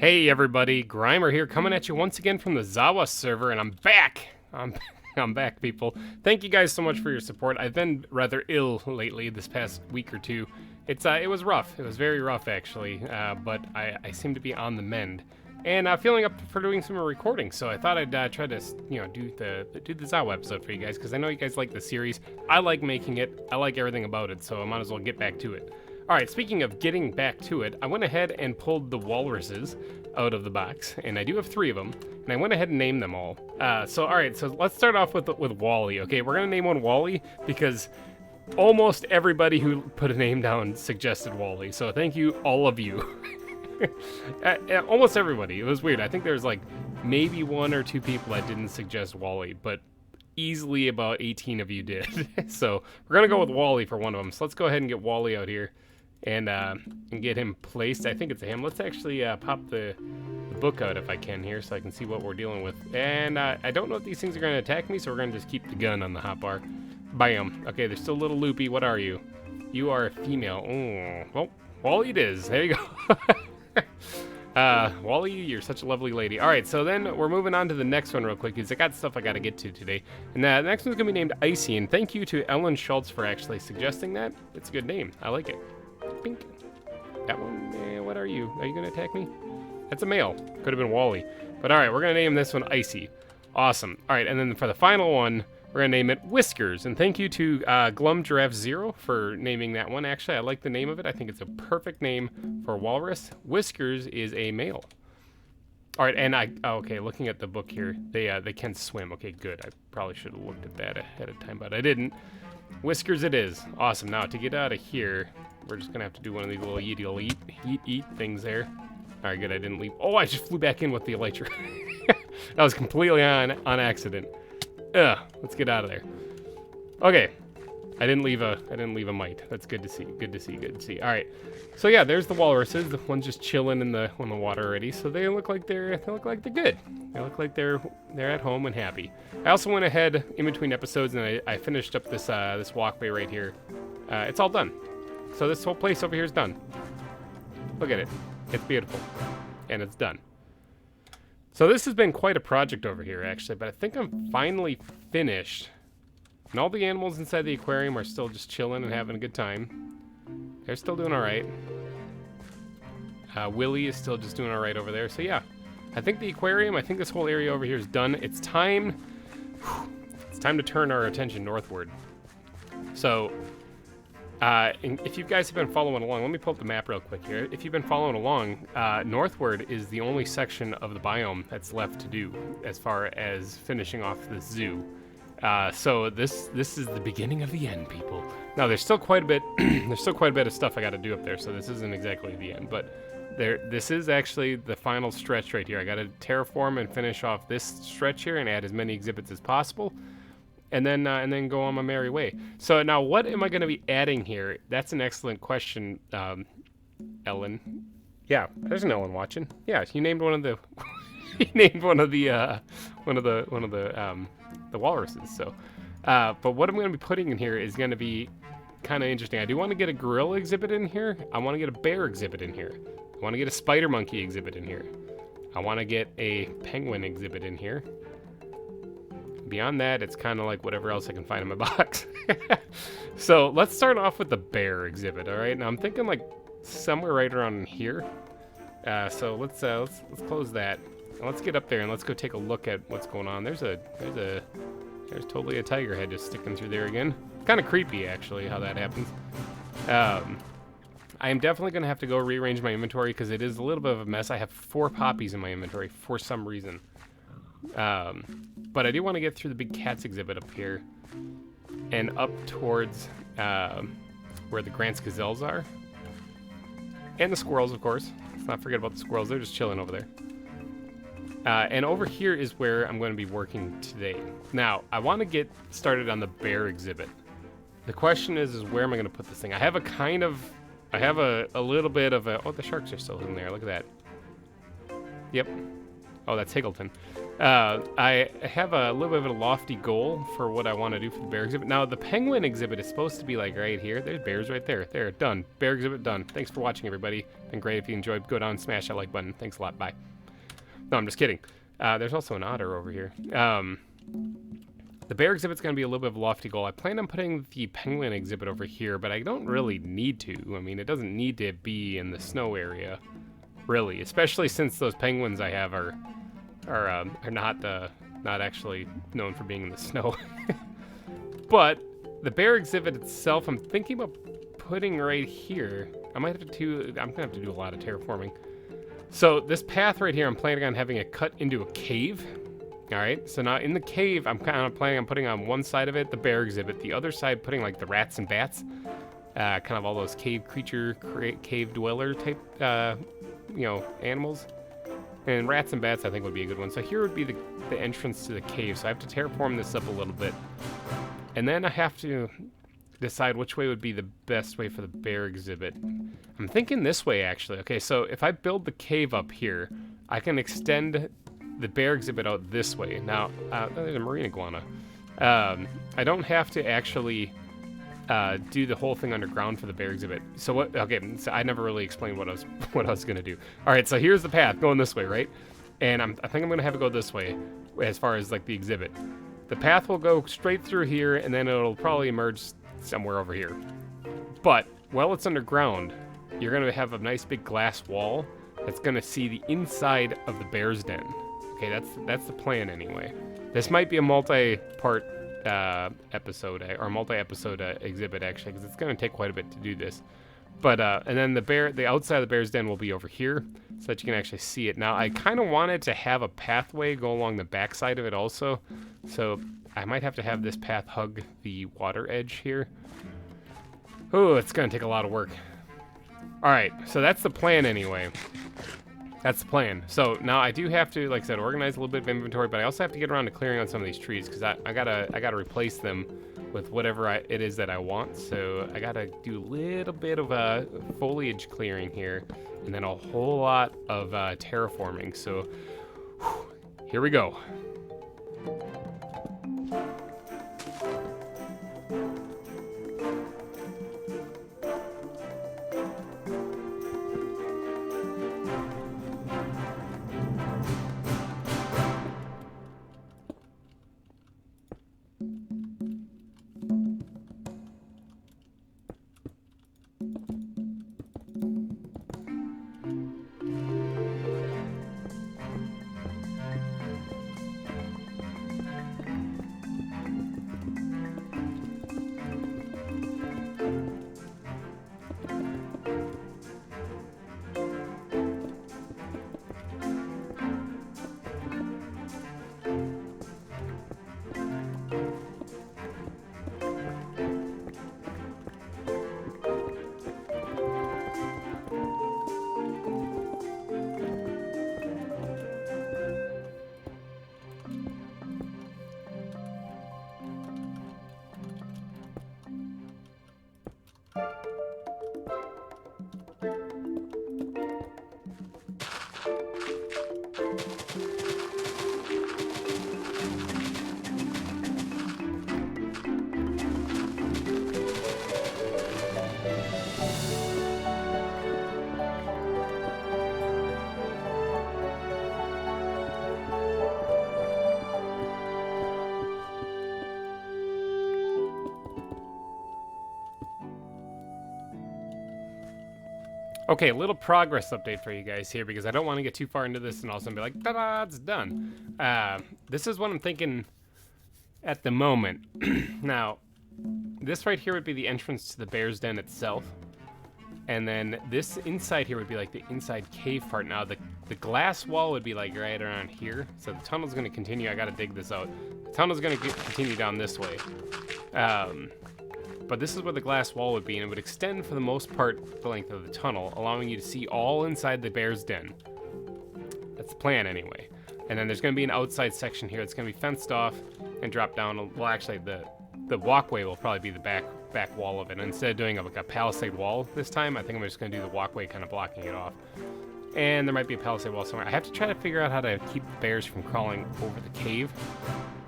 Hey everybody, GReimer here, coming at you once again from the ZAWA server, and I'm back! I'm back, people. Thank you guys so much for your support. I've been rather ill lately, this past week or two. It was rough. It was very rough, actually, but I seem to be on the mend. And feeling up for doing some recording, so I thought I'd try to, do the ZAWA episode for you guys, because I know you guys like the series. I like making it. I like everything about it, so I might as well get back to it. Alright, speaking of getting back to it, I went ahead and pulled the walruses out of the box, and I do have 3 of them, and I went ahead and named them all. Alright, so let's start off with Wally, okay? We're gonna name one Wally, because almost everybody who put a name down suggested Wally, so thank you, all of you. Almost everybody. It was weird. I think there's like maybe 1 or 2 people that didn't suggest Wally, but easily about 18 of you did. So we're gonna go with Wally for one of them. So let's go ahead and get Wally out here and get him placed. I think it's a him. Let's actually pop the book out if I can here so I can see what we're dealing with. And I don't know if these things are going to attack me, so we're going to just keep the gun on the hotbar. Bam. Okay, they're still a little loopy. What are you? You are a female. Oh, well, Wally it is. There you go. Wally, you're such a lovely lady. All right, so then we're moving on to the next one real quick because I got stuff I got to get to today. And the next one's going to be named Icy, and thank you to Ellen Schultz for actually suggesting that. It's a good name. I like it. Pink. That one, what are you? Are you going to attack me? That's a male. Could have been Wally. But all right, we're going to name this one Icy. Awesome. All right, and then for the final one, we're going to name it Whiskers. And thank you to Glum Giraffe Zero for naming that one. Actually, I like the name of it. I think it's a perfect name for a walrus. Whiskers is a male. All right, and okay, looking at the book here, they can swim. Okay, good. I probably should have looked at that ahead of time, but I didn't. Whiskers it is. Awesome. Now, to get out of here, we're just going to have to do one of these little eat things there. All right, good. I didn't leave. Oh, I just flew back in with the elytra. That was completely on accident. Ugh, let's get out of there. Okay. I didn't leave a mite. That's good to see. Good to see. All right. So yeah, there's the walruses. The one's just chilling in the water already. So they look like they're good. They look like they're at home and happy. I also went ahead in between episodes and I finished up this walkway right here. It's all done. So this whole place over here is done. Look at it. It's beautiful. And it's done. So this has been quite a project over here actually, but I think I'm finally finished. And all the animals inside the aquarium are still just chilling and having a good time. They're still doing all right. Willie is still just doing all right over there. So yeah, I think the aquarium, I think this whole area over here is done. It's time to turn our attention northward. So, if you guys have been following along, let me pull up the map real quick here. If you've been following along, northward is the only section of the biome that's left to do as far as finishing off the zoo. So this is the beginning of the end, people. Now there's still quite a bit. There's still quite a bit of stuff I got to do up there. So this isn't exactly the end, but this is actually the final stretch right here. I got to terraform and finish off this stretch here and add as many exhibits as possible, and then go on my merry way. So now, what am I going to be adding here? That's an excellent question, Ellen. Yeah, there's an Ellen watching. Yeah, you named one of the. You named one of the walruses. So, but what I'm going to be putting in here is going to be kind of interesting. I do want to get a gorilla exhibit in here. I want to get a bear exhibit in here. I want to get a spider monkey exhibit in here. I want to get a penguin exhibit in here. Beyond that, it's kind of like whatever else I can find in my box. So let's start off with the bear exhibit. All right. Now I'm thinking like somewhere right around here. So let's close that. Let's get up there and let's go take a look at what's going on. There's totally a tiger head just sticking through there again. Kind of creepy, actually, how that happens. I am definitely going to have to go rearrange my inventory because it is a little bit of a mess. I have 4 poppies in my inventory for some reason. But I do want to get through the big cats exhibit up here and up towards where the Grant's gazelles are. And the squirrels, of course. Let's not forget about the squirrels. They're just chilling over there. And over here is where I'm going to be working today. Now, I want to get started on the bear exhibit. The question is where am I going to put this thing? I have a little bit of a, oh, the sharks are still in there. Look at that. Yep. Oh, that's Higgleton. I have a little bit of a lofty goal for what I want to do for the bear exhibit. Now, the penguin exhibit is supposed to be like right here. There's bears right there. There, done. Bear exhibit done. Thanks for watching, everybody. Been great. If you enjoyed, go down and smash that like button. Thanks a lot. Bye. No, I'm just kidding. There's also an otter over here. The bear exhibit's going to be a little bit of a lofty goal. I plan on putting the penguin exhibit over here, but I don't really need to. I mean, it doesn't need to be in the snow area, really, especially since those penguins I have are not actually known for being in the snow. But the bear exhibit itself, I'm thinking about putting right here. I'm gonna have to do a lot of terraforming. So this path right here, I'm planning on having it cut into a cave. All right, so now in the cave, I'm kind of planning on putting on one side of it the bear exhibit, the other side putting like the rats and bats, kind of all those cave creature, cave dweller type, animals. And rats and bats, I think, would be a good one. So here would be the entrance to the cave. So I have to terraform this up a little bit. And then I have to decide which way would be the best way for the bear exhibit. I'm thinking this way, actually. Okay, so if I build the cave up here, I can extend the bear exhibit out this way. Now, there's a marine iguana. I don't have to actually do the whole thing underground for the bear exhibit. So what? Okay, so I never really explained what I was gonna do. All right, so here's the path going this way, right? And I think I'm gonna have it go this way, as far as like the exhibit. The path will go straight through here, and then it'll probably emerge somewhere over here. But while it's underground, you're gonna have a nice big glass wall that's gonna see the inside of the bear's den. Okay, that's the plan anyway. This might be a multi-part episode or multi-episode exhibit actually, because it's going to take quite a bit to do this. But and then the outside of the bear's den will be over here, so that you can actually see it. Now I kind of wanted to have a pathway go along the back side of it also, so I might have to have this path hug the water edge here. Oh, it's going to take a lot of work. All right, so that's the plan anyway. That's the plan. So now I do have to, like I said, organize a little bit of inventory, but I also have to get around to clearing on some of these trees because I gotta replace them with whatever it is that I want. So I gotta do a little bit of foliage clearing here, and then a whole lot of terraforming. So here we go. Okay, a little progress update for you guys here because I don't want to get too far into this and all of a sudden be like, ta-da, it's done. This is what I'm thinking at the moment. Now, this right here would be the entrance to the bear's den itself. And then this inside here would be like the inside cave part. Now, the glass wall would be like right around here. So the tunnel's going to continue. I got to dig this out. The tunnel's going to continue down this way. But this is where the glass wall would be, and it would extend for the most part the length of the tunnel, allowing you to see all inside the bear's den. That's the plan anyway. And then there's going to be an outside section here that's going to be fenced off and drop down. Well, actually, the walkway will probably be the back wall of it. And instead of doing like a palisade wall this time, I think I'm just going to do the walkway kind of blocking it off. And there might be a palisade wall somewhere. I have to try to figure out how to keep the bears from crawling over the cave.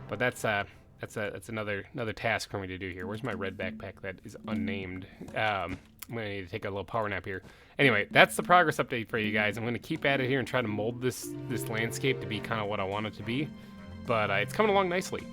But that's another task for me to do here. Where's my red backpack that is unnamed? I'm gonna need to take a little power nap here. Anyway, that's the progress update for you guys. I'm gonna keep at it here and try to mold this landscape to be kind of what I want it to be. But it's coming along nicely.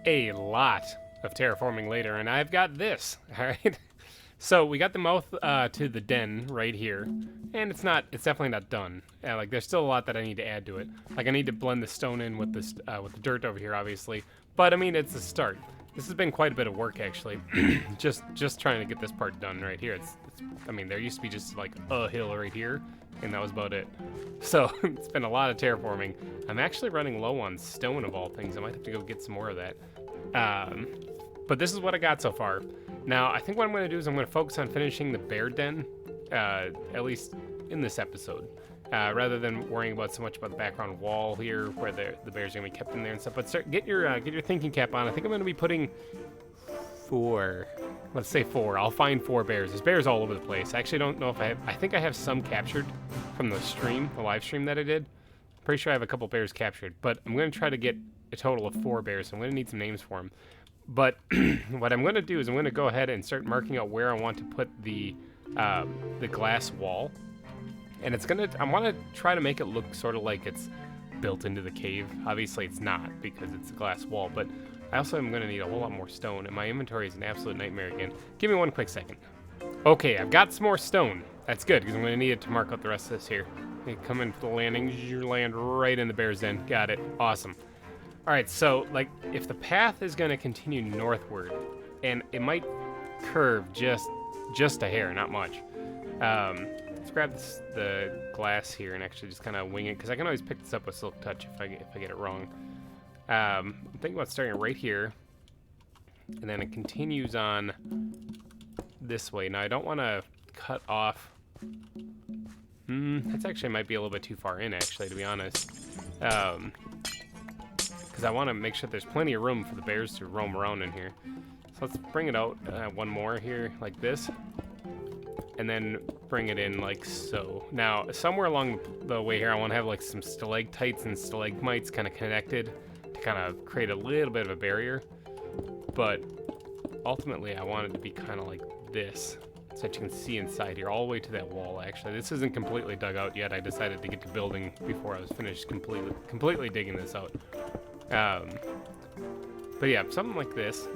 A lot of terraforming later, and I've got this. All right. So we got the mouth to the den right here, and it's definitely not done. Like there's still a lot that I need to add to it. Like I need to blend the stone in with this with the dirt over here, obviously. But I mean, it's a start. This has been quite a bit of work actually. just trying to get this part done right here. I mean, there used to be just like a hill right here, and that was about it. So it's been a lot of terraforming. I'm actually running low on stone of all things. I might have to go get some more of that. But this is what I got so far. Now, I think what I'm going to do is I'm going to focus on finishing the bear den, at least in this episode, rather than worrying about so much about the background wall here, where the bears are going to be kept in there and stuff. But get your thinking cap on. I think I'm going to be putting 4. Let's say 4. I'll find 4 bears. There's bears all over the place. I actually don't know if I think I have some captured from the live stream that I did. Pretty sure I have a couple bears captured, but I'm going to try to get a total of 4 bears. So I'm going to need some names for them. But what I'm going to do is I'm going to go ahead and start marking out where I want to put the glass wall. And I want to try to make it look sort of like it's built into the cave. Obviously it's not because it's a glass wall, but I also am going to need a whole lot more stone, and my inventory is an absolute nightmare again. Give me one quick second. Okay, I've got some more stone. That's good, because I'm going to need it to mark out the rest of this here. Okay, come in for the landing. You land right in the bear's den. Got it. Awesome. All right, so, like, if the path is going to continue northward, and it might curve just a hair, not much. Let's grab the glass here and actually just kind of wing it, because I can always pick this up with Silk Touch if I get it wrong. I'm thinking about starting right here, and then it continues on this way. Now, I don't want to cut off. That's actually might be a little bit too far in, actually, to be honest. Because I want to make sure there's plenty of room for the bears to roam around in here. So let's bring it out one more here, like this. And then bring it in like so. Now, somewhere along the way here, I want to have like some stalactites and stalagmites kind of connected to kind of create a little bit of a barrier. But ultimately, I want it to be kind of like this, so that you can see inside here, all the way to that wall, actually. This isn't completely dug out yet. I decided to get to building before I was finished completely digging this out. But yeah, something like this.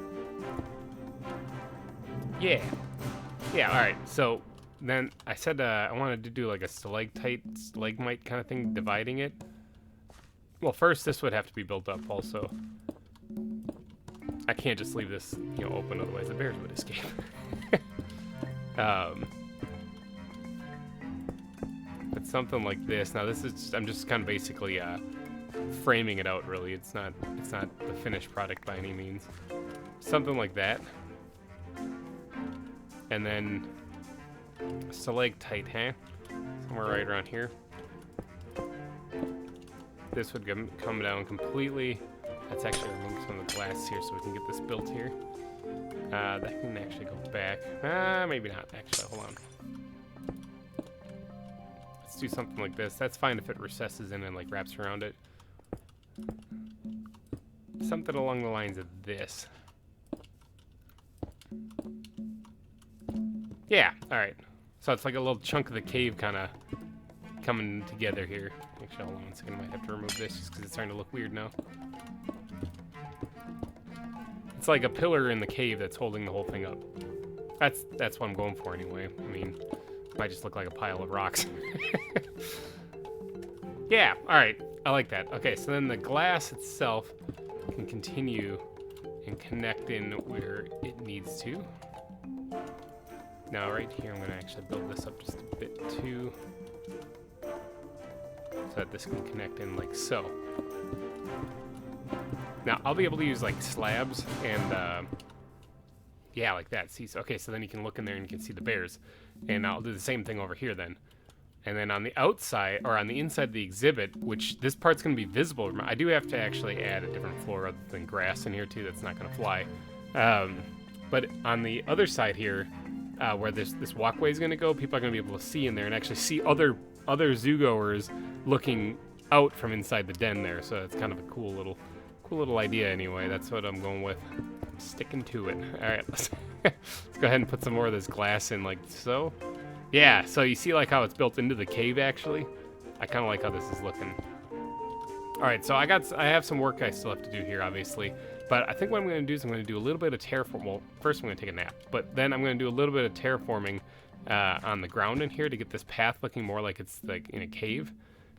Yeah, all right. So then I said I wanted to do like a stalactite, stalagmite kind of thing, dividing it. Well, first this would have to be built up also. I can't just leave this, open, otherwise the bears would escape. But something like this. Now this is I'm just kind of basically framing it out. Really, it's not the finished product by any means. Something like that. And then stalactite, huh? Somewhere right around here. This would come down completely. Let's actually remove some of the glass here so we can get this built here. That can actually go back. Maybe not, actually. Hold on. Let's do something like this. That's fine if it recesses in and like wraps around it. Something along the lines of this. Yeah, alright. So it's like a little chunk of the cave kind of coming together here. Actually, hold on 1 second. I might have to remove this just because it's starting to look weird now. It's like a pillar in the cave that's holding the whole thing up. That's what I'm going for anyway. I mean, it might just look like a pile of rocks. Yeah, alright. I like that. Okay, so then the glass itself can continue and connect in where it needs to. Now right here, I'm going to actually build this up just a bit too, so that this can connect in like so. Now, I'll be able to use like slabs and, yeah, like that. See, so, okay, so then you can look in there and you can see the bears. And I'll do the same thing over here then. And then on the outside, or on the inside of the exhibit, which this part's going to be visible. I do have to actually add a different floor other than grass in here too. That's not going to fly. But on the other side here, where this walkway is going to go, people are going to be able to see in there and actually see other zoo-goers looking out from inside the den there. So it's kind of a cool little idea anyway. That's what I'm going with. I'm sticking to it. All right, let's go ahead and put some more of this glass in like so. Yeah, so you see like how it's built into the cave actually? I kind of like how this is looking. All right, so I have some work I still have to do here, obviously. But I think what I'm going to do is I'm going to do a little bit of terraform. Well, first I'm going to take a nap, but then I'm going to do a little bit of terraforming on the ground in here to get this path looking more like it's like in a cave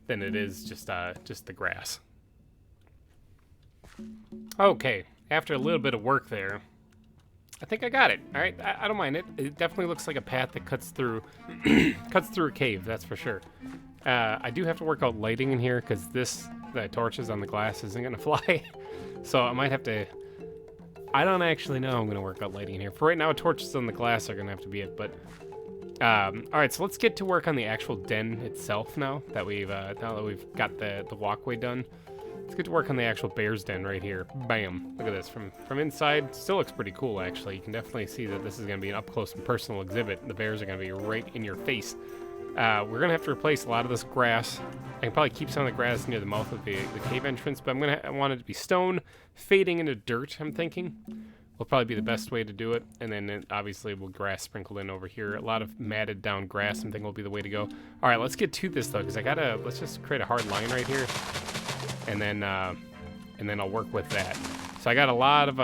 than it is just the grass. Okay, after a little bit of work there, I think I got it. All right, I don't mind it. It definitely looks like a path that cuts through a cave, that's for sure. I do have to work out lighting in here because the torches on the glass isn't going to fly. So I might have to, I don't actually know I'm going to work out lighting in here. For right now, torches on the glass are going to have to be it, but, all right, so let's get to work on the actual den itself now that we've got the walkway done. Let's get to work on the actual bear's den right here. Bam, look at this, from inside, still looks pretty cool actually. You can definitely see that this is going to be an up close and personal exhibit. The bears are going to be right in your face. We're going to have to replace a lot of this grass. I can probably keep some of the grass near the mouth of the cave entrance, but I want it to be stone, fading into dirt, I'm thinking. Will probably be the best way to do it. And then obviously we'll grass sprinkled in over here. A lot of matted down grass, I think will be the way to go. All right, let's get to this though, because let's just create a hard line right here. And then I'll work with that. So I got a lot of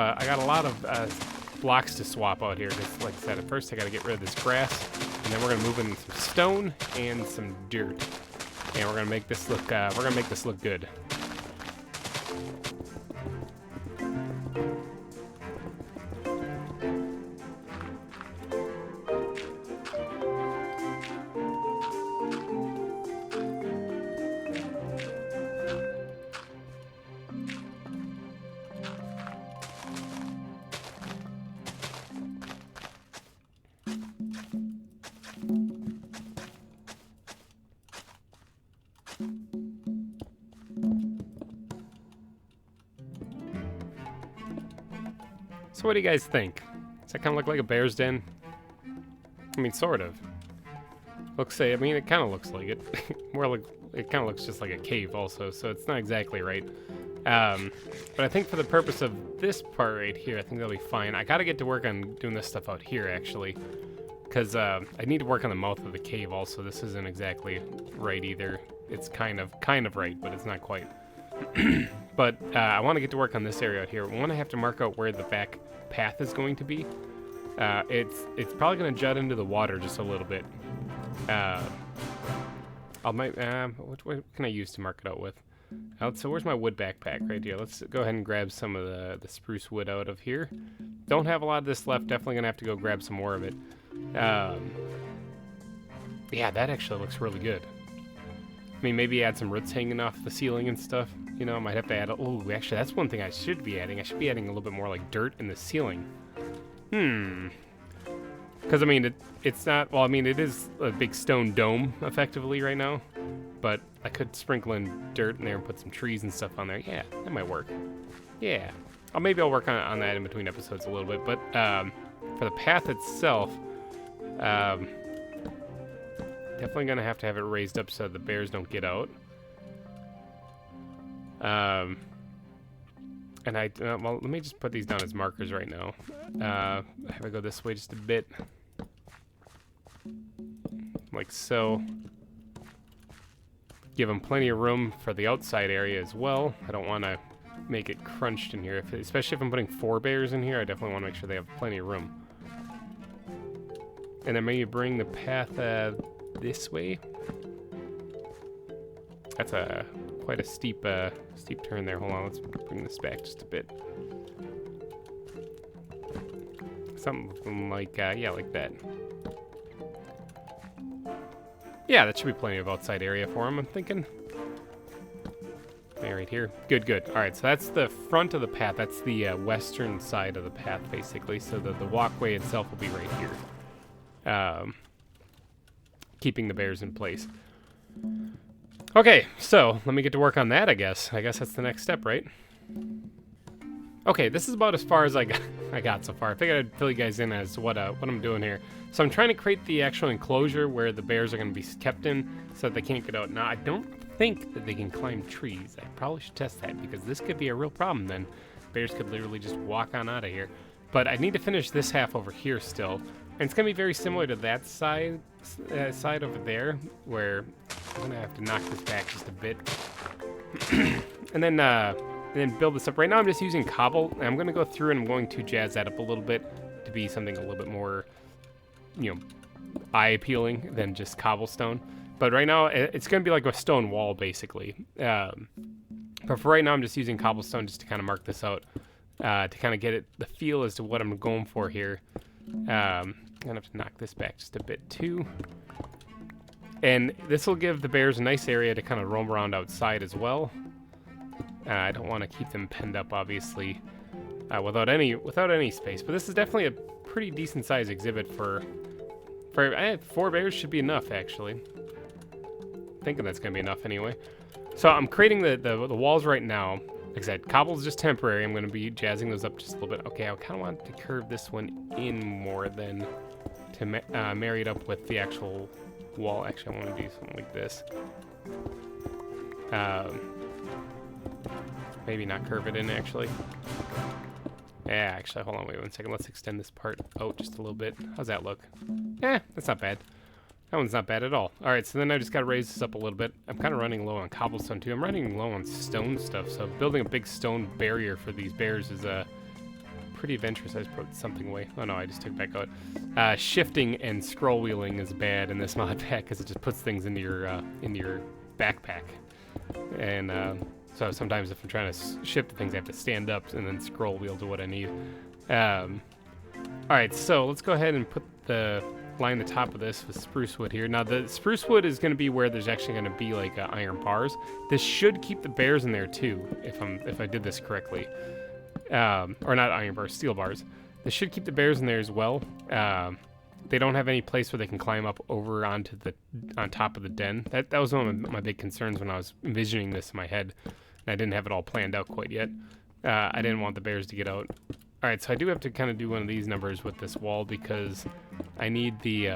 blocks to swap out here, because like I said, at first I got to get rid of this grass. And then we're gonna move in some stone and some dirt, and we're gonna make this look good. So what do you guys think? Does that kind of look like a bear's den? I mean, sort of. I mean, it kind of looks like it. More like, it kind of looks just like a cave also, so it's not exactly right. But I think for the purpose of this part right here, I think that'll be fine. I gotta get to work on doing this stuff out here, actually. Because I need to work on the mouth of the cave also. This isn't exactly right either. It's kind of right, but it's not quite. But I want to get to work on this area out here. I want to have to mark out where the back path is going to be. It's probably going to jut into the water just a little bit. What can I use to mark it out with? So where's my wood backpack? Right here. Let's go ahead and grab some of the spruce wood out of here. Don't have a lot of this left. Definitely going to have to go grab some more of it. Yeah, that actually looks really good. I mean, maybe add some roots hanging off the ceiling and stuff. You know, I might have to add... Oh, actually, that's one thing I should be adding. I should be adding a little bit more, like, dirt in the ceiling. Because, I mean, it's not... Well, I mean, it is a big stone dome, effectively, right now. But I could sprinkle in dirt in there and put some trees and stuff on there. Yeah, that might work. Yeah. Maybe I'll work on that in between episodes a little bit. But for the path itself... definitely going to have it raised up so the bears don't get out. And well, let me just put these down as markers right now. Have I go this way just a bit. Like so. Give them plenty of room for the outside area as well. I don't want to make it crunched in here. Especially if I'm putting 4 bears in here, I definitely want to make sure they have plenty of room. And then maybe bring the path this way. That's quite a steep turn there. Hold on, let's bring this back just a bit. Something like, yeah, like that. Yeah, that should be plenty of outside area for him, I'm thinking. Right here. Good, good. All right, so that's the front of the path. That's the western side of the path, basically. So the walkway itself will be right here. Keeping the bears in place. Okay, so let me get to work on that, I guess. I guess that's the next step, right? Okay, this is about as far as I got so far. I figured I'd fill you guys in as what I'm doing here. So I'm trying to create the actual enclosure where the bears are going to be kept in so that they can't get out. Now, I don't think that they can climb trees. I probably should test that because this could be a real problem then. Bears could literally just walk on out of here. But I need to finish this half over here still. And it's going to be very similar to that side over there, where I'm going to have to knock this back just a bit. and then build this up. Right now I'm just using cobble, and I'm going to go through and I'm going to jazz that up a little bit to be something a little bit more, you know, eye-appealing than just cobblestone. But right now it's going to be like a stone wall, basically. But for right now I'm just using cobblestone just to kind of mark this out, to kind of get the feel as to what I'm going for here. I'm going to have to knock this back just a bit too. And this will give the bears a nice area to kind of roam around outside as well. I don't want to keep them penned up, obviously, without any space. But this is definitely a pretty decent sized exhibit for 4 bears should be enough, actually. Thinking that's gonna be enough anyway. So I'm creating the walls right now. Like I said, cobble's just temporary. I'm gonna be jazzing those up just a little bit. Okay, I kind of want to curve this one in more than to marry it up with the actual wall. Actually, I want to do something like this. Maybe not curve it in, actually. Yeah, actually, hold on, wait 1 second. Let's extend this part out just a little bit. How's that look? That's not bad. That one's not bad at all. All right, so then I just got to raise this up a little bit. I'm kind of running low on cobblestone, too. I'm running low on stone stuff, so building a big stone barrier for these bears is pretty adventurous. I just put something away. Oh, no, I just took it back out. Shifting and scroll wheeling is bad in this mod pack because it just puts things into your backpack. And so sometimes if I'm trying to shift things, I have to stand up and then scroll wheel to what I need. All right, so let's go ahead and line the top of this with spruce wood here. Now the spruce wood is going to be where there's actually going to be like iron bars. This should keep the bears in there too, if I did this correctly. Or not iron bars, steel bars. This should keep the bears in there as well. They don't have any place where they can climb up over on top of the den. That was one of my big concerns when I was envisioning this in my head. And I didn't have it all planned out quite yet. I didn't want the bears to get out. All right, so I do have to kind of do one of these numbers with this wall because I need the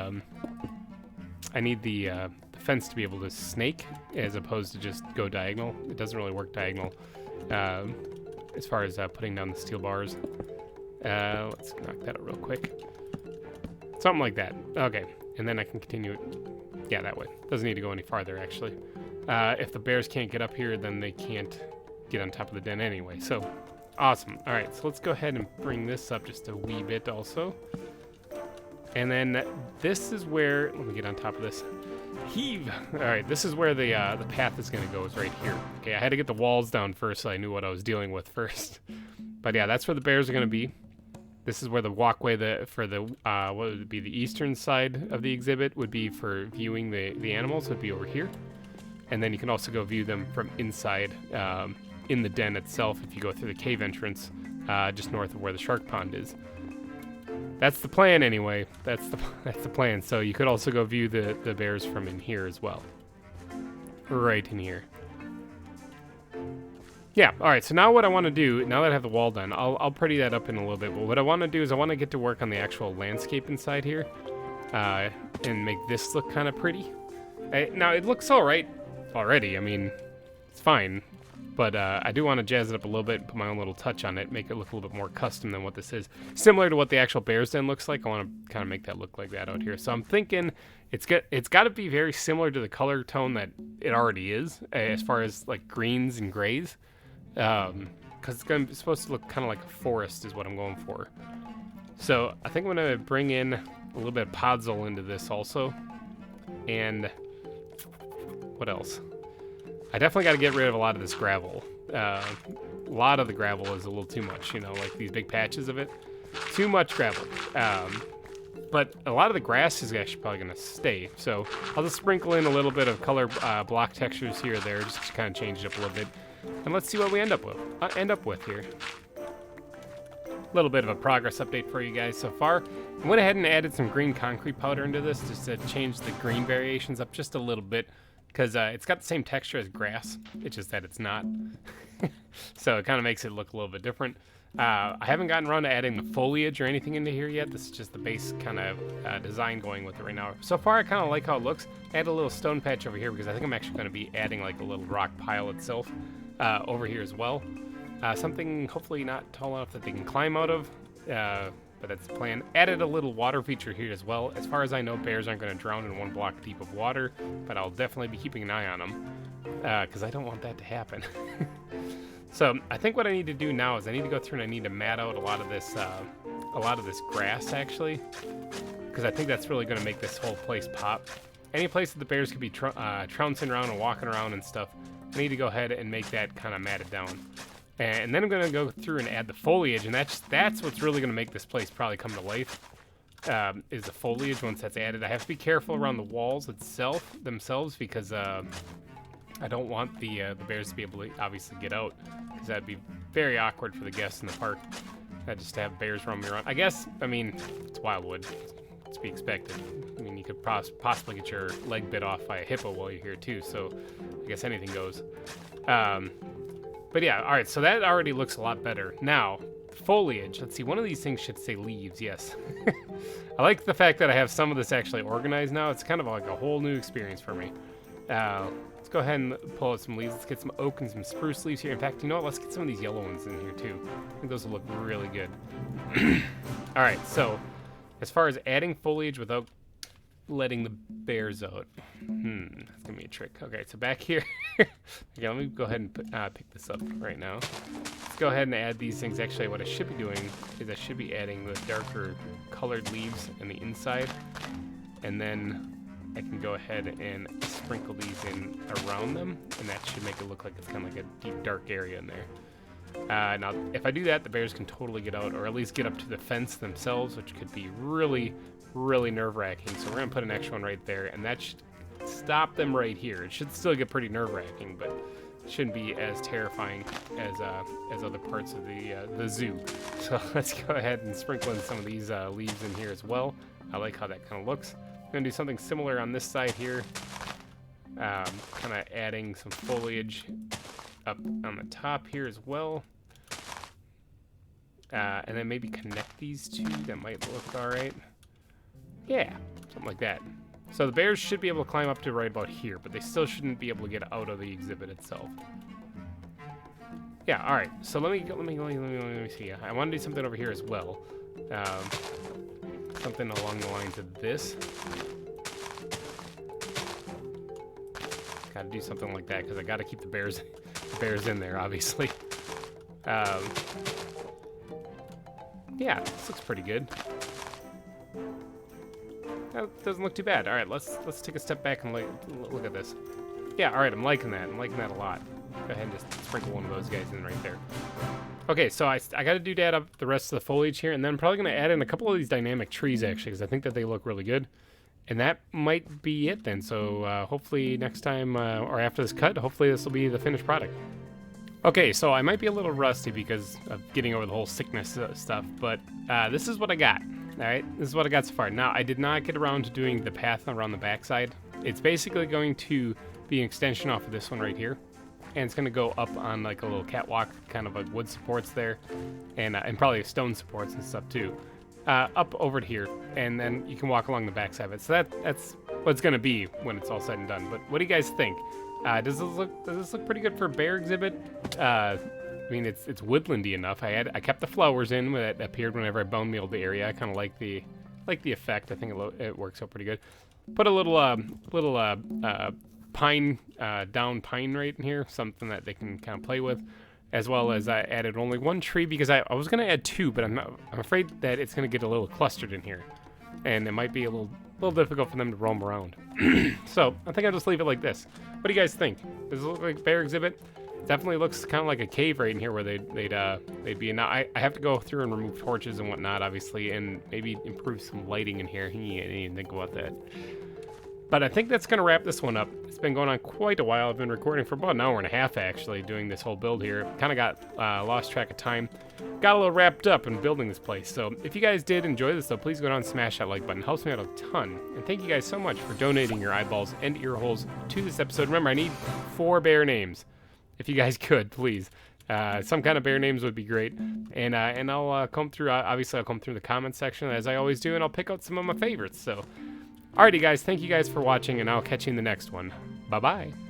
fence to be able to snake as opposed to just go diagonal. It doesn't really work diagonal as far as putting down the steel bars. Let's knock that out real quick. Something like that. Okay, and then I can continue it. Yeah, that way. Doesn't need to go any farther, actually. If the bears can't get up here, then they can't get on top of the den anyway. So, awesome. All right, so let's go ahead and bring this up just a wee bit also. And then this is where, let me get on top of this. Heave. All right, this is where the path is going to go, is right here. Okay, I had to get the walls down first so I knew what I was dealing with first. But yeah, that's where the bears are going to be. This is where the walkway for the what would be the eastern side of the exhibit would be for viewing the animals would be over here. And then you can also go view them from inside in the den itself if you go through the cave entrance just north of where the shark pond is. That's the plan anyway. That's the plan. So you could also go view the bears from in here as well. Right in here. Yeah, all right, so now what I want to do, now that I have the wall done, I'll pretty that up in a little bit, but what I want to do is I want to get to work on the actual landscape inside here and make this look kind of pretty. Now, it looks all right already. I mean, it's fine, But I do want to jazz it up a little bit and put my own little touch on it, make it look a little bit more custom than what this is. Similar to what the actual Berenstain looks like, I want to kind of make that look like that out here. So I'm thinking it's got to be very similar to the color tone that it already is, as far as like greens and grays. Because it's supposed to look kind of like a forest is what I'm going for. So I think I'm going to bring in a little bit of podzol into this also. And what else? I definitely got to get rid of a lot of this gravel. A lot of the gravel is a little too much, you know, like these big patches of it. Too much gravel. But a lot of the grass is actually probably going to stay. So I'll just sprinkle in a little bit of color block textures here or there, just to kind of change it up a little bit. And let's see what we end up with here. A little bit of a progress update for you guys so far. I went ahead and added some green concrete powder into this just to change the green variations up just a little bit. Because it's got the same texture as grass, it's just that it's not. So it kind of makes it look a little bit different. I haven't gotten around to adding the foliage or anything into here yet. This is just the base kind of design going with it right now. So far, I kind of like how it looks. Add a little stone patch over here because I think I'm actually going to be adding like a little rock pile itself over here as well. Something hopefully not tall enough that they can climb out of. But that's the plan. Added a little water feature here as well. As far as I know, bears aren't going to drown in 1 block deep of water, but I'll definitely be keeping an eye on them because I don't want that to happen. So I think what I need to do now is I need to go through and I need to mat out a lot of this grass actually, because I think that's really going to make this whole place pop. Any place that the bears could be trouncing around and walking around and stuff, I need to go ahead and make that kind of matted down. And then I'm going to go through and add the foliage, and that's what's really going to make this place probably come to life, is the foliage once that's added. I have to be careful around the walls themselves, because I don't want the bears to be able to obviously get out, because that'd be very awkward for the guests in the park, just to have bears roaming around. I mean, it's Wildwood. It's to be expected. I mean, you could possibly get your leg bit off by a hippo while you're here, too, so I guess anything goes. But yeah, all right, so that already looks a lot better. Now, foliage. Let's see, one of these things should say leaves, yes. I like the fact that I have some of this actually organized now. It's kind of like a whole new experience for me. Let's go ahead and pull out some leaves. Let's get some oak and some spruce leaves here. In fact, you know what? Let's get some of these yellow ones in here, too. I think those will look really good. All right, so as far as adding foliage without letting the bears out. That's gonna be a trick. Okay, so back here. Okay, let me go ahead and pick this up right now. Let's go ahead and add these things. Actually, what I should be doing is I should be adding the darker colored leaves in the inside. And then I can go ahead and sprinkle these in around them. And that should make it look like it's kind of like a deep, dark area in there. Now, if I do that, the bears can totally get out, or at least get up to the fence themselves, which could be really, really nerve-wracking. So we're going to put an extra one right there, and that should stop them right here. It should still get pretty nerve-wracking, but it shouldn't be as terrifying as other parts of the zoo. So let's go ahead and sprinkle in some of these leaves in here as well. I like how that kind of looks. I'm going to do something similar on this side here. Kind of adding some foliage up on the top here as well. And then maybe connect these two. That might look all right. Yeah, something like that. So the bears should be able to climb up to right about here, but they still shouldn't be able to get out of the exhibit itself. Yeah, all right. So let me see. I want to do something over here as well. Something along the lines of this. Got to do something like that because I got to keep the bears in there, obviously. Yeah, this looks pretty good. That doesn't look too bad. All right, let's take a step back and look at this. Yeah, all right, I'm liking that. I'm liking that a lot. Go ahead and just sprinkle one of those guys in right there. Okay, so I got to dad up the rest of the foliage here, and then I'm probably going to add in a couple of these dynamic trees, actually, because I think that they look really good. And that might be it then. So hopefully next time, or after this cut, hopefully this will be the finished product. Okay, so I might be a little rusty because of getting over the whole sickness stuff, but this is what I got. All right, this is what I got so far. Now, I did not get around to doing the path around the backside. It's basically going to be an extension off of this one right here. And it's going to go up on like a little catwalk, kind of like wood supports there, and probably stone supports and stuff too. Up over to here, and then you can walk along the backside of it. So that's what it's going to be when it's all said and done. But what do you guys think? Does this look pretty good for a bear exhibit? I mean, it's woodlandy enough. I kept the flowers in that appeared whenever I bone mealed the area. I kind of like the effect. I think it works out pretty good. Put a little pine down pine right in here, something that they can kind of play with, as well as I added only one tree because I was gonna add two, but I'm afraid that it's gonna get a little clustered in here, and it might be a little difficult for them to roam around. So I think I'll just leave it like this. What do you guys think? Does it look like a bear exhibit? Definitely looks kind of like a cave right in here where they'd be. Now I have to go through and remove torches and whatnot, obviously, and maybe improve some lighting in here. I didn't even think about that. But I think that's gonna wrap this one up. It's been going on quite a while. I've been recording for about an hour and a half actually, doing this whole build here. Kind of got lost track of time. Got a little wrapped up in building this place. So if you guys did enjoy this though, please go down and smash that like button. It helps me out a ton. And thank you guys so much for donating your eyeballs and ear holes to this episode. Remember, I need 4 bear names. If you guys could, please. Some kind of bear names would be great. And I'll come through, obviously I'll come through the comment section as I always do, and I'll pick out some of my favorites. So, alrighty guys, thank you guys for watching, and I'll catch you in the next one. Bye-bye.